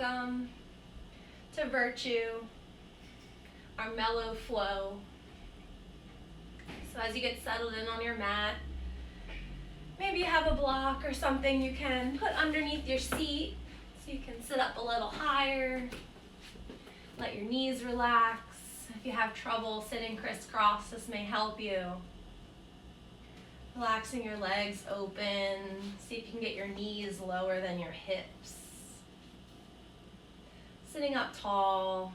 welcome to Virtue, our mellow flow. So as you get settled in on your mat, maybe you have a block or something you can put underneath your seat so you can sit up a little higher. Let your knees relax. If you have trouble sitting crisscross, this may help you. Relaxing your legs open. See if you can get your knees lower than your hips. Sitting up tall.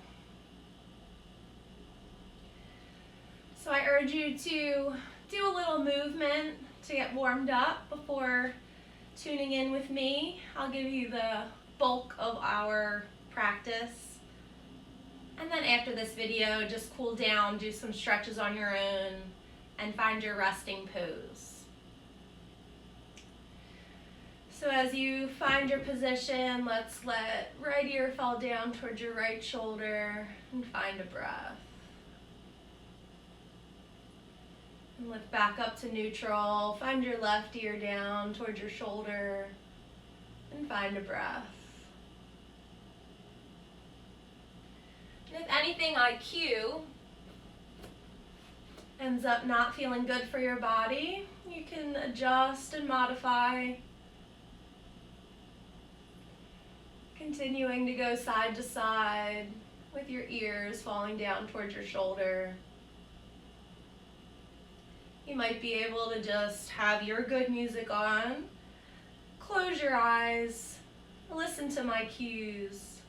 So I urge you to do a little movement to get warmed up before tuning in with me. I'll give you the bulk of our practice. And then after this video, just cool down, do some stretches on your own, and find your resting pose. So as you find your position, let's let right ear fall down towards your right shoulder and find a breath. And lift back up to neutral. Find your left ear down towards your shoulder and find a breath. And if anything I cue ends up not feeling good for your body, you can adjust and modify. Continuing to go side to side with your ears falling down towards your shoulder. You might be able to just have your good music on, close your eyes, listen to my cues,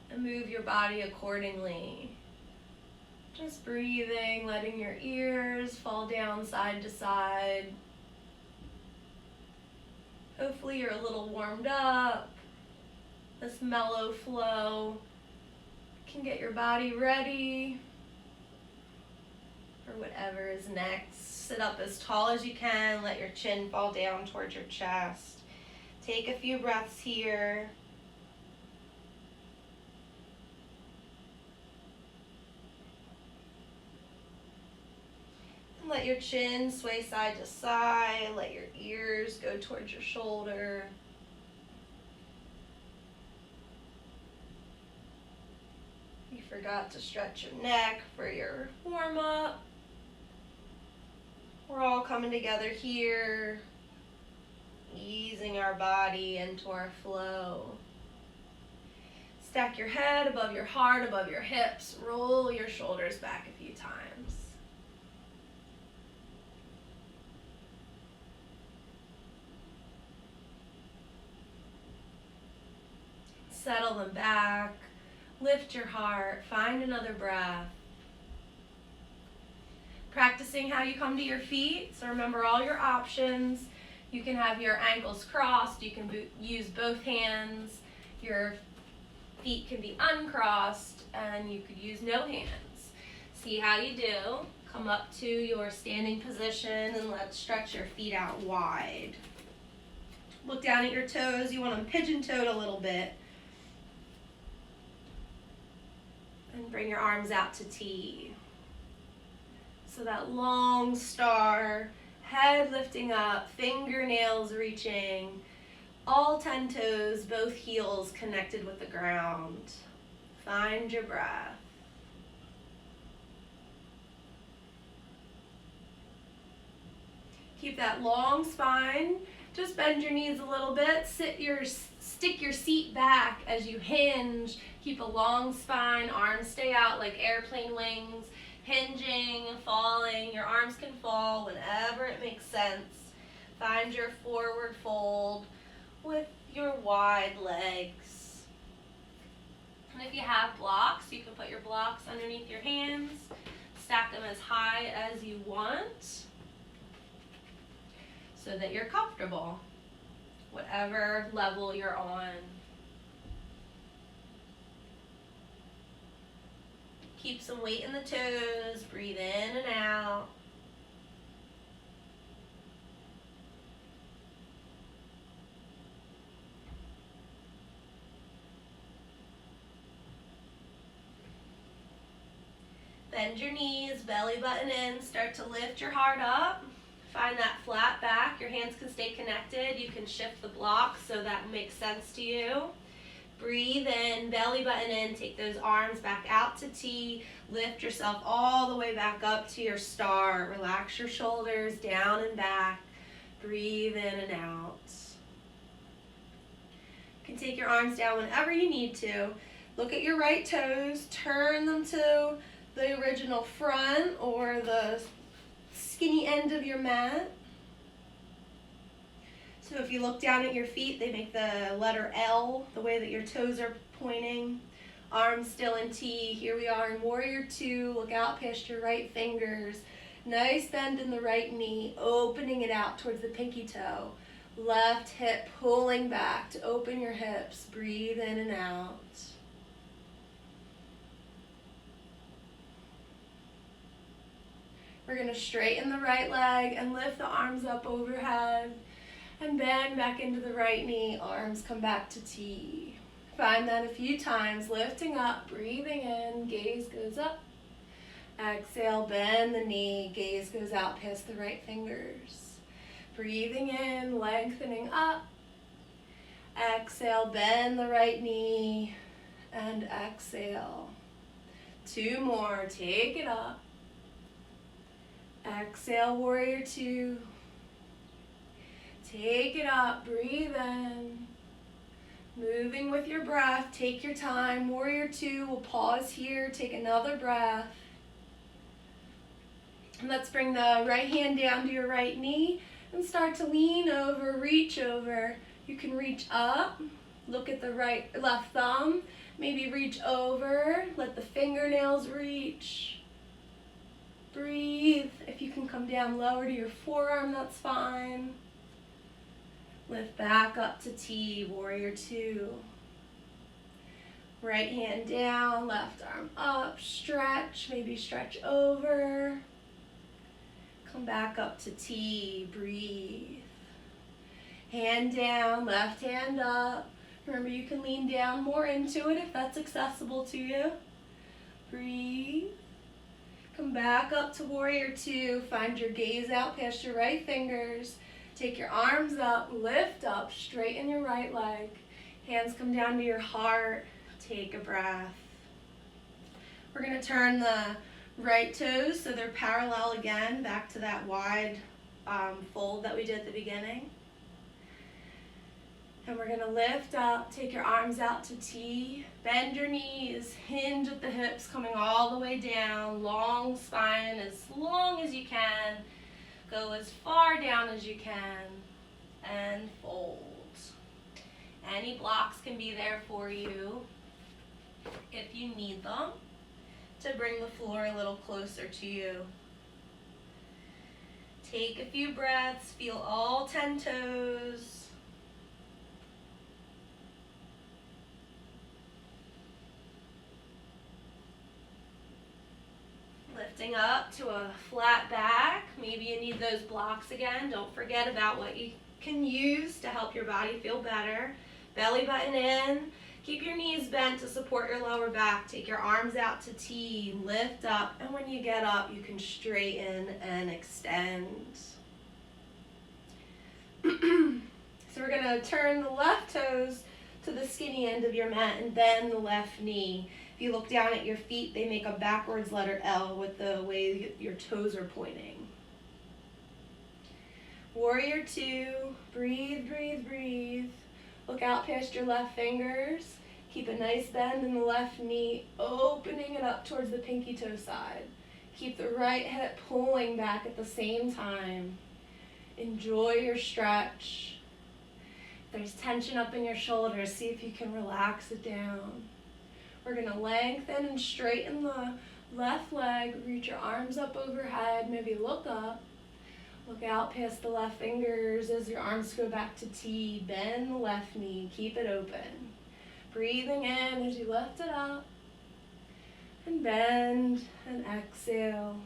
and move your body accordingly. Just breathing, letting your ears fall down side to side. Hopefully you're a little warmed up. This mellow flow can get your body ready for whatever is next. Sit up as tall as you can. Let your chin fall down towards your chest. Take a few breaths here. And let your chin sway side to side. Let your ears go towards your shoulder. You forgot to stretch your neck for your warm-up. We're all coming together here, easing our body into our flow. Stack your head above your heart, above your hips. Roll your shoulders back a few times. Settle them back. Lift your heart. Find another breath. Practicing how you come to your feet. So remember all your options. You can have your ankles crossed. You can use both hands. Your feet can be uncrossed, and you could use no hands. See how you do. Come up to your standing position, and let's stretch your feet out wide. Look down at your toes. You want them pigeon-toed a little bit. And bring your arms out to T. So that long star, head lifting up, fingernails reaching, all 10 toes, both heels connected with the ground. Find your breath. Keep that long spine. Just bend your knees a little bit. Stick your seat back as you hinge. Keep a long spine. Arms stay out like airplane wings. Hinging, falling. Your arms can fall whenever it makes sense. Find your forward fold with your wide legs. And if you have blocks, you can put your blocks underneath your hands. Stack them as high as you want so that you're comfortable, whatever level you're on. Keep some weight in the toes, breathe in and out. Bend your knees, belly button in, start to lift your heart up. Find that flat back, your hands can stay connected. You can shift the block so that makes sense to you. Breathe in, belly button in, take those arms back out to T. Lift yourself all the way back up to your star. Relax your shoulders down and back. Breathe in and out. You can take your arms down whenever you need to. Look at your right toes, turn them to the original front or the skinny end of your mat. So if you look down at your feet, they make the letter L, the way that your toes are pointing. Arms still in T. Here we are in Warrior Two. Look out past your right fingers. Nice bend in the right knee, opening it out towards the pinky toe. Left hip pulling back to open your hips. Breathe in and out. We're going to straighten the right leg and lift the arms up overhead. And bend back into the right knee, arms come back to T. Find that a few times, lifting up, breathing in, gaze goes up. Exhale, bend the knee, gaze goes out past the right fingers. Breathing in, lengthening up. Exhale, bend the right knee, and exhale. 2 more, take it up. Exhale, Warrior Two. Take it up, breathe in. Moving with your breath, take your time. Warrior Two, we'll pause here, take another breath. And let's bring the right hand down to your right knee and start to lean over, reach over. You can reach up, look at the left thumb, maybe reach over, let the fingernails reach. Breathe. If you can come down lower to your forearm, that's fine. Lift back up to T, Warrior Two. Right hand down, left arm up, stretch, maybe stretch over. Come back up to T, breathe. Hand down, left hand up. Remember, you can lean down more into it if that's accessible to you. Breathe. Come back up to Warrior Two. Find your gaze out past your right fingers. Take your arms up, lift up, straighten your right leg. Hands come down to your heart. Take a breath. We're going to turn the right toes so they're parallel again, back to that wide fold that we did at the beginning. And we're going to lift up, take your arms out to T. Bend your knees, hinge at the hips, coming all the way down. Long spine as long as you can. Go as far down as you can and fold. Any blocks can be there for you if you need them to bring the floor a little closer to you. Take a few breaths, feel all 10 toes. Lifting up to a flat back. Maybe you need those blocks again. Don't forget about what you can use to help your body feel better. Belly button in. Keep your knees bent to support your lower back. Take your arms out to T. Lift up. And when you get up, you can straighten and extend. So we're going to turn the left toes to the skinny end of your mat and bend the left knee. If you look down at your feet, they make a backwards letter L with the way your toes are pointing. Warrior Two, breathe, breathe, breathe. Look out past your left fingers. Keep a nice bend in the left knee, opening it up towards the pinky toe side. Keep the right hip pulling back at the same time. Enjoy your stretch. If there's tension up in your shoulders, see if you can relax it down. We're going to lengthen and straighten the left leg. Reach your arms up overhead. Maybe look up. Look out past the left fingers as your arms go back to T. Bend the left knee. Keep it open. Breathing in as you lift it up. And bend and exhale.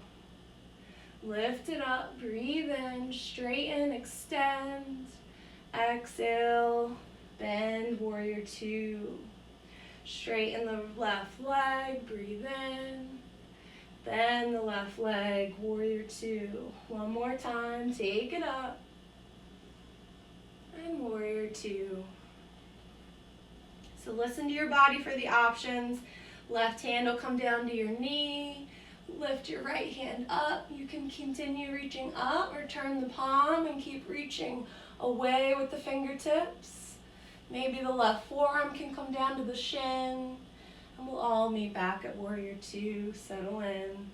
Lift it up. Breathe in. Straighten. Extend. Exhale. Bend. Warrior Two. Straighten the left leg, breathe in, bend the left leg, Warrior Two. One more time, take it up, and Warrior Two. So listen to your body for the options. Left hand will come down to your knee. Lift your right hand up. You can continue reaching up or turn the palm and keep reaching away with the fingertips. Maybe the left forearm can come down to the shin. And we'll all meet back at Warrior Two. Settle in.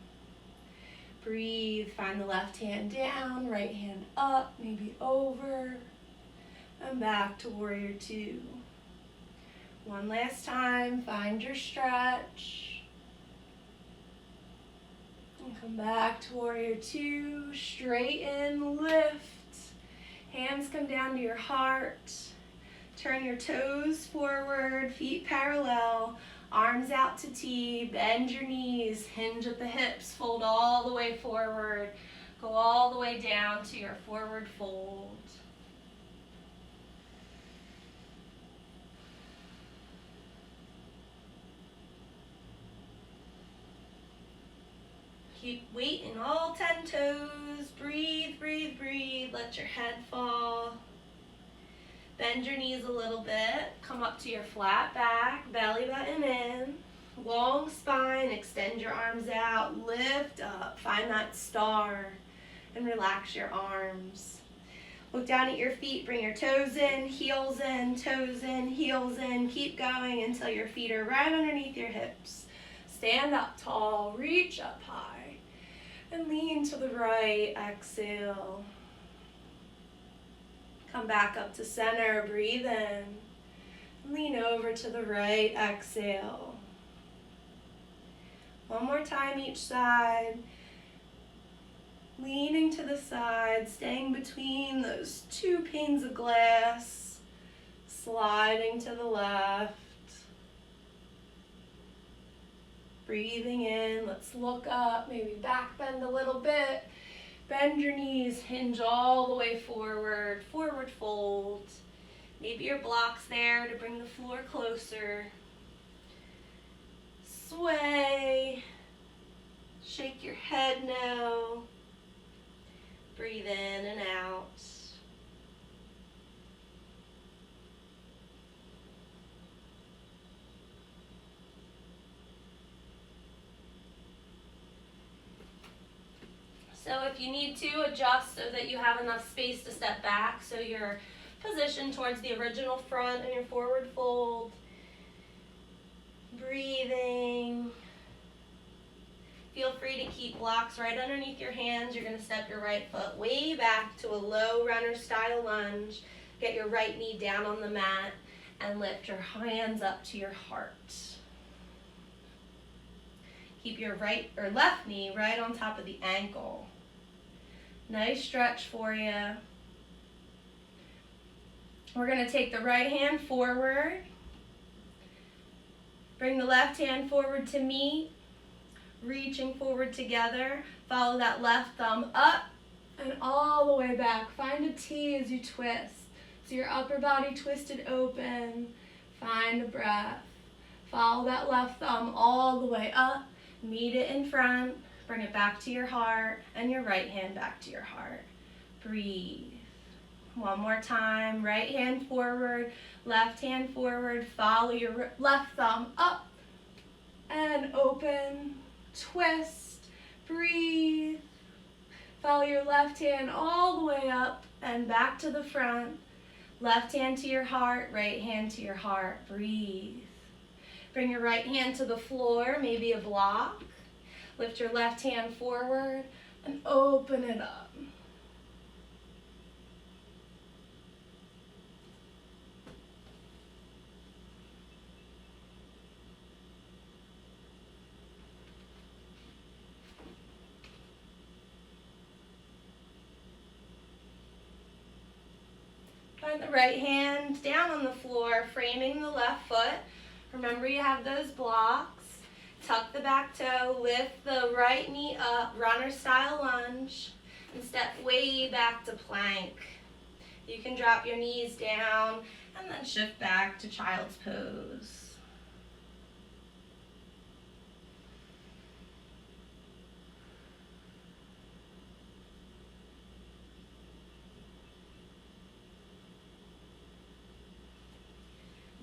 Breathe. Find the left hand down, right hand up, maybe over. And back to Warrior Two. One last time. Find your stretch. And come back to Warrior Two. Straighten, lift. Hands come down to your heart. Turn your toes forward, feet parallel, arms out to T. Bend your knees, hinge at the hips, fold all the way forward. Go all the way down to your forward fold. Keep weight in all 10 toes. Breathe, breathe, breathe. Let your head fall. Bend your knees a little bit. Come up to your flat back. Belly button in. Long spine. Extend your arms out. Lift up. Find that star. And relax your arms. Look down at your feet. Bring your toes in, heels in, toes in, heels in. Keep going until your feet are right underneath your hips. Stand up tall. Reach up high. And lean to the right. Exhale. Come back up to center. Breathe in. Lean over to the right. Exhale. One more time each side. Leaning to the side, staying between those two panes of glass. Sliding to the left. Breathing in. Let's look up. Maybe back bend a little bit. Bend your knees, hinge all the way forward, forward fold. Maybe your block's there to bring the floor closer. Sway. Shake your head now. Breathe in and out. So if you need to, adjust so that you have enough space to step back, so you're positioned towards the original front in your forward fold. Breathing. Feel free to keep blocks right underneath your hands. You're going to step your right foot way back to a low runner style lunge. Get your right knee down on the mat and lift your hands up to your heart. Keep your right or left knee right on top of the ankle. Nice stretch for you. We're going to take the right hand forward. Bring the left hand forward to meet. Reaching forward together. Follow that left thumb up and all the way back. Find a T as you twist. So your upper body twisted open. Find a breath. Follow that left thumb all the way up. Meet it in front. Bring it back to your heart and your right hand back to your heart. Breathe. One more time. Right hand forward, left hand forward. Follow your left thumb up and open. Twist. Breathe. Follow your left hand all the way up and back to the front. Left hand to your heart, right hand to your heart. Breathe. Bring your right hand to the floor, maybe a block. Lift your left hand forward and open it up. Find the right hand down on the floor, framing the left foot. Remember you have those blocks. Tuck the back toe, lift the right knee up, runner style lunge, and step way back to plank. You can drop your knees down and then shift back to child's pose.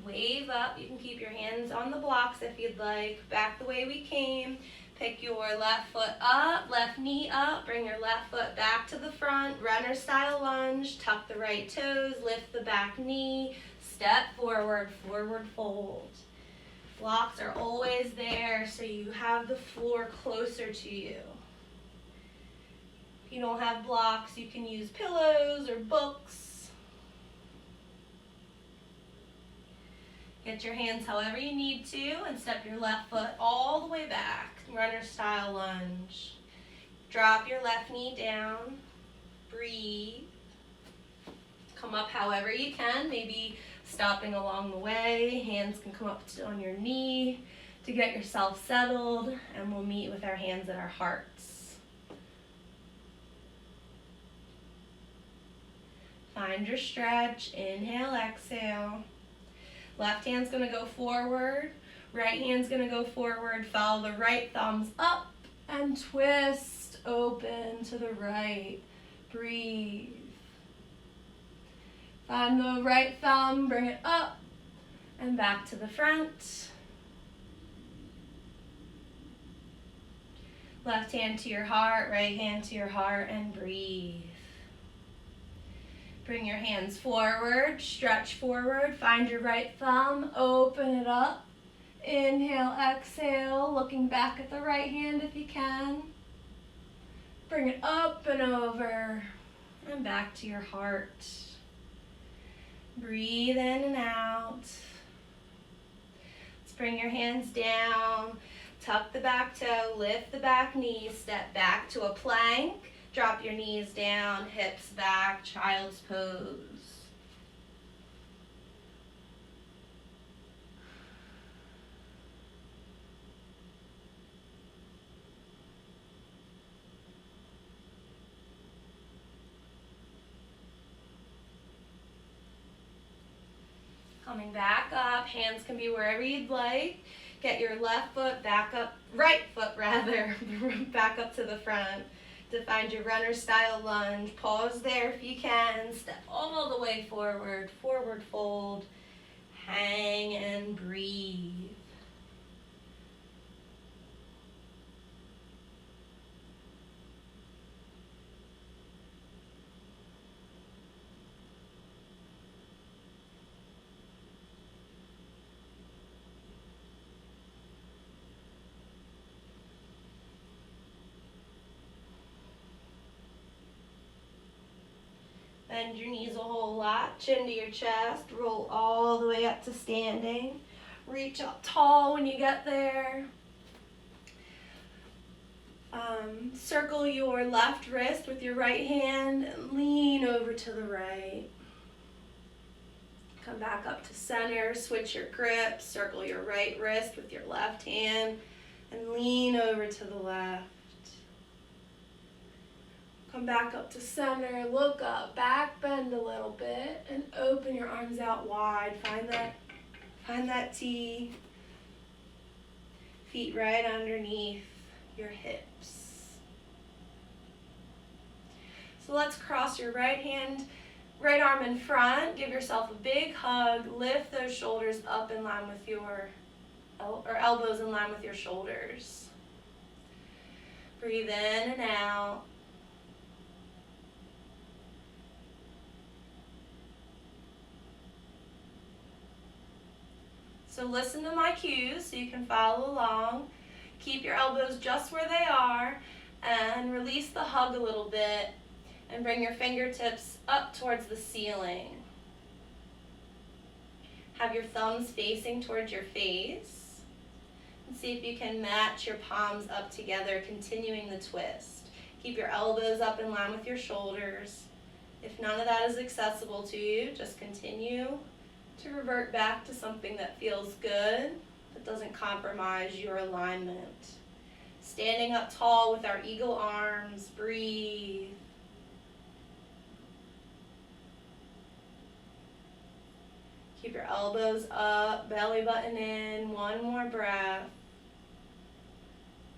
Wave up. You can keep your hands on the blocks if you'd like. Back the way we came. Pick your left foot up, left knee up. Bring your left foot back to the front. Runner style lunge. Tuck the right toes. Lift the back knee. Step forward, forward fold. Blocks are always there so you have the floor closer to you. If you don't have blocks, you can use pillows or books. Get your hands however you need to and step your left foot all the way back. Runner style lunge. Drop your left knee down. Breathe. Come up however you can, maybe stopping along the way. Hands can come up on your knee to get yourself settled, and we'll meet with our hands at our hearts. Find your stretch. Inhale, exhale. Left hand's going to go forward. Right hand's going to go forward. Follow the right thumbs up and twist open to the right. Breathe. Find the right thumb, bring it up and back to the front. Left hand to your heart, right hand to your heart, and breathe. Bring your hands forward, stretch forward, find your right thumb, open it up. Inhale, exhale, looking back at the right hand if you can. Bring it up and over and back to your heart. Breathe in and out. Let's bring your hands down. Tuck the back toe, lift the back knee, step back to a plank. Drop your knees down, hips back, child's pose. Coming back up, hands can be wherever you'd like. Get your left foot back up, right foot rather, back up to the front to find your runner style lunge. Pause there if you can. Step all the way forward, forward fold. Hang and breathe. Bend your knees a whole lot, chin to your chest, roll all the way up to standing. Reach up tall when you get there. Circle your left wrist with your right hand and lean over to the right. Come back up to center, switch your grip, circle your right wrist with your left hand and lean over to the left. Come back up to center, look up, back bend a little bit, and open your arms out wide. Find that T. Feet right underneath your hips. So let's cross your right arm in front. Give yourself a big hug. Lift those shoulders up in line with or elbows in line with your shoulders. Breathe in and out. So listen to my cues so you can follow along. Keep your elbows just where they are and release the hug a little bit and bring your fingertips up towards the ceiling. Have your thumbs facing towards your face and see if you can match your palms up together, continuing the twist. Keep your elbows up in line with your shoulders. If none of that is accessible to you, just continue to revert back to something that feels good, that doesn't compromise your alignment. Standing up tall with our eagle arms, breathe. Keep your elbows up, belly button in, one more breath.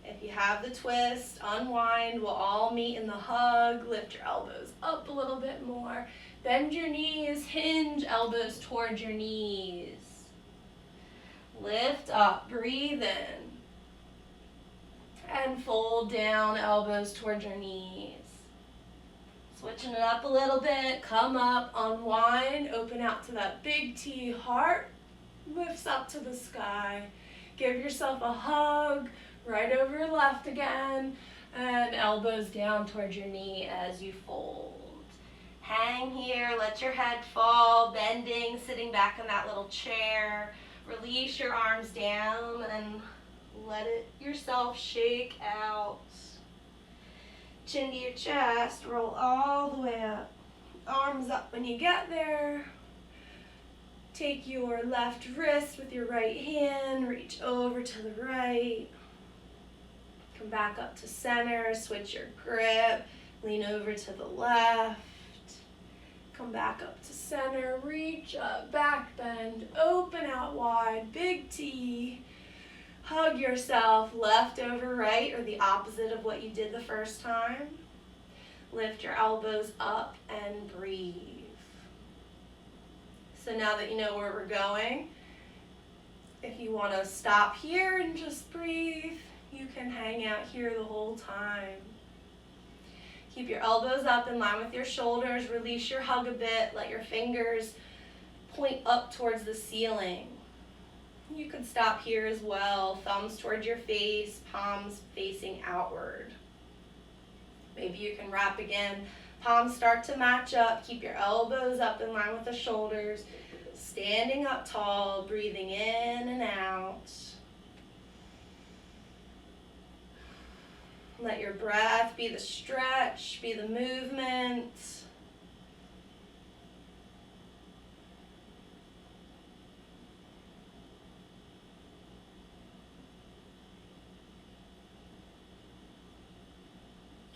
If you have the twist, unwind, we'll all meet in the hug, lift your elbows up a little bit more. Bend your knees, hinge elbows towards your knees. Lift up, breathe in. And fold down, elbows towards your knees. Switching it up a little bit, come up, unwind, open out to that big T, heart lifts up to the sky. Give yourself a hug, right over your left again, and elbows down towards your knee as you fold. Hang here, let your head fall, bending, sitting back in that little chair. Release your arms down and let it yourself shake out. Chin to your chest, roll all the way up. Arms up when you get there. Take your left wrist with your right hand, reach over to the right. Come back up to center, switch your grip, lean over to the left. Come back up to center, reach up, back bend, open out wide, big T. Hug yourself, left over right, or the opposite of what you did the first time. Lift your elbows up and breathe. So now that you know where we're going, if you want to stop here and just breathe, you can hang out here the whole time. Keep your elbows up in line with your shoulders, release your hug a bit, let your fingers point up towards the ceiling. You could stop here as well, thumbs towards your face, palms facing outward. Maybe you can wrap again. Palms start to match up, keep your elbows up in line with the shoulders, standing up tall, breathing in and out. Let your breath be the stretch, be the movement.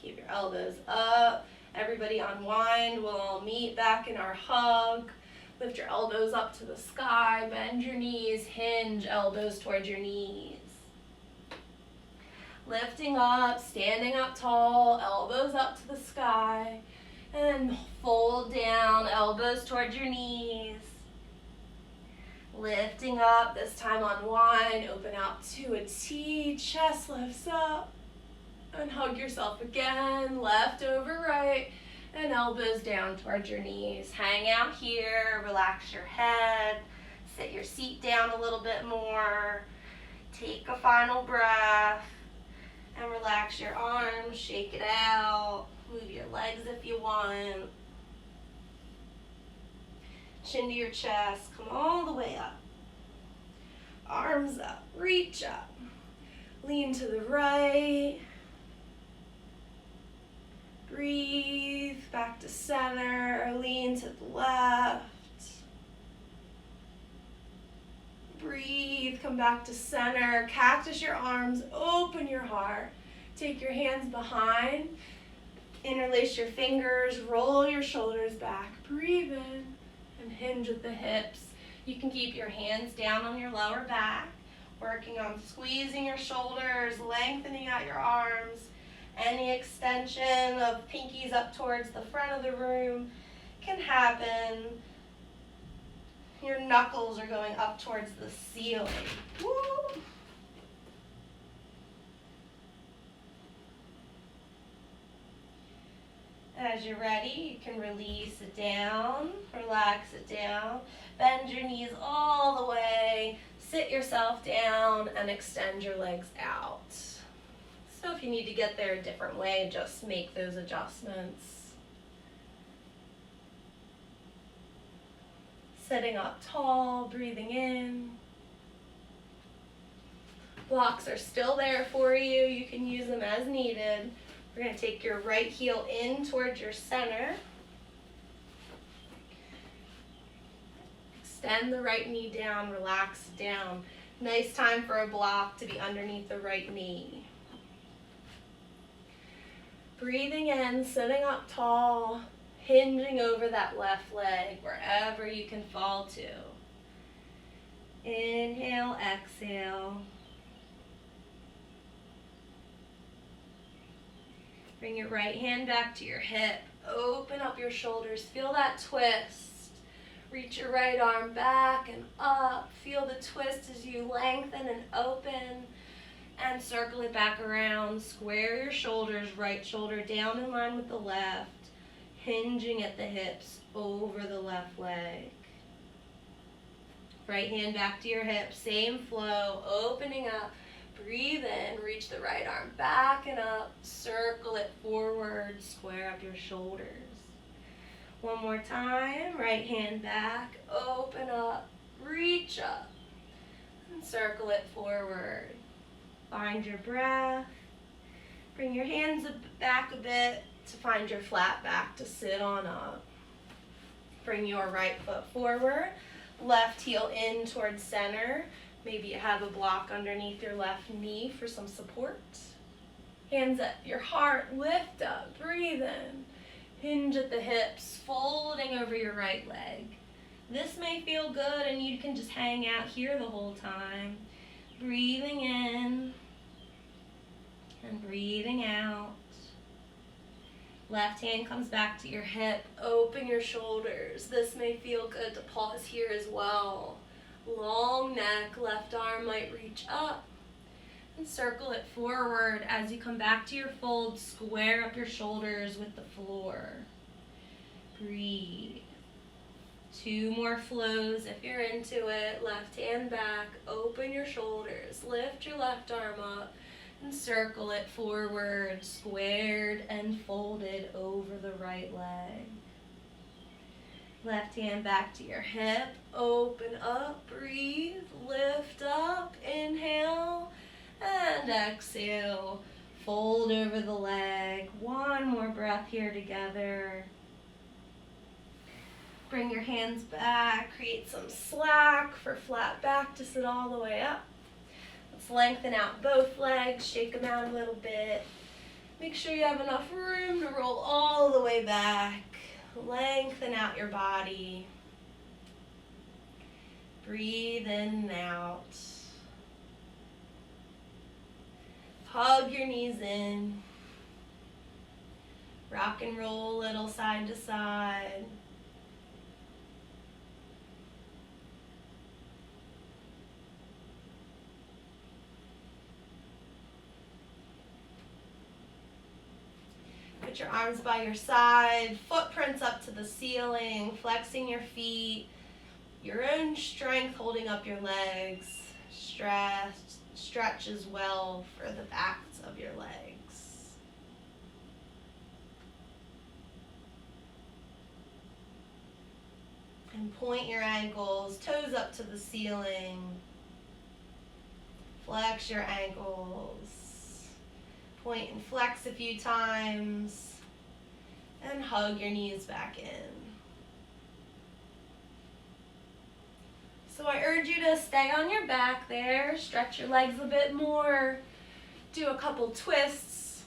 Keep your elbows up. Everybody unwind. We'll all meet back in our hug. Lift your elbows up to the sky. Bend your knees. Hinge elbows towards your knees. Lifting up, standing up tall, elbows up to the sky. And fold down, elbows towards your knees. Lifting up, this time unwind. Open out to a T. Chest lifts up. And hug yourself again, left over right, and elbows down towards your knees. Hang out here, relax your head, sit your seat down a little bit more, take a final breath, and relax your arms, shake it out, move your legs if you want. Chin to your chest, come all the way up. Arms up, reach up, lean to the right. Breathe back to center, lean to the left. Breathe, come back to center, cactus your arms, open your heart. Take your hands behind, interlace your fingers, roll your shoulders back. Breathe in and hinge at the hips. You can keep your hands down on your lower back, working on squeezing your shoulders, lengthening out your arms. Any extension of pinkies up towards the front of the room can happen. Your knuckles are going up towards the ceiling. Woo! As you're ready, you can release it down, relax it down, bend your knees all the way, sit yourself down, and extend your legs out. So if you need to get there a different way, just make those adjustments. Sitting up tall, breathing in. Blocks are still there for you. You can use them as needed. We're going to take your right heel in towards your center. Extend the right knee down, relax down. Nice time for a block to be underneath the right knee. Breathing in, sitting up tall, hinging over that left leg wherever you can fall to. Inhale, exhale. Bring your right hand back to your hip. Open up your shoulders. Feel that twist. Reach your right arm back and up. Feel the twist as you lengthen and open. And circle it back around. Square your shoulders, right shoulder down in line with the left. Hinging at the hips over the left leg. Right hand back to your hip, same flow, opening up. Breathe in, reach the right arm back and up. Circle it forward, square up your shoulders. One more time, right hand back, open up, reach up. And circle it forward. Find your breath. Bring your hands back a bit to find your flat back to sit on up. Bring your right foot forward, left heel in towards center. Maybe you have a block underneath your left knee for some support. Hands at your heart, lift up, breathe in. Hinge at the hips, folding over your right leg. This may feel good and you can just hang out here the whole time. Breathing in and breathing out. Left hand comes back to your hip. Open your shoulders. This may feel good to pause here as well. Long neck, left arm might reach up. And circle it forward as you come back to your fold. Square up your shoulders with the floor. Breathe. 2 more flows if you're into it. Left hand back, open your shoulders, lift your left arm up, and circle it forward, squared and folded over the right leg. Left hand back to your hip, open up, breathe, lift up, inhale, and exhale. Fold over the leg. One more breath here together. Bring your hands back, create some slack for flat back to sit all the way up. Let's lengthen out both legs, shake them out a little bit. Make sure you have enough room to roll all the way back. Lengthen out your body. Breathe in and out. Hug your knees in. Rock and roll a little side to side. Put your arms by your side, footprints up to the ceiling, flexing your feet, your own strength holding up your legs. Stretch as well for the backs of your legs. And point your ankles, toes up to the ceiling. Flex your ankles. Point and flex a few times. And hug your knees back in. So I urge you to stay on your back there, stretch your legs a bit more, do a couple twists,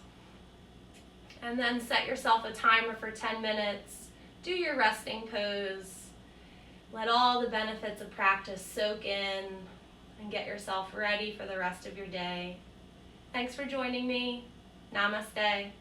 and then set yourself a timer for 10 minutes. Do your resting pose. Let all the benefits of practice soak in and get yourself ready for the rest of your day. Thanks for joining me. Namaste.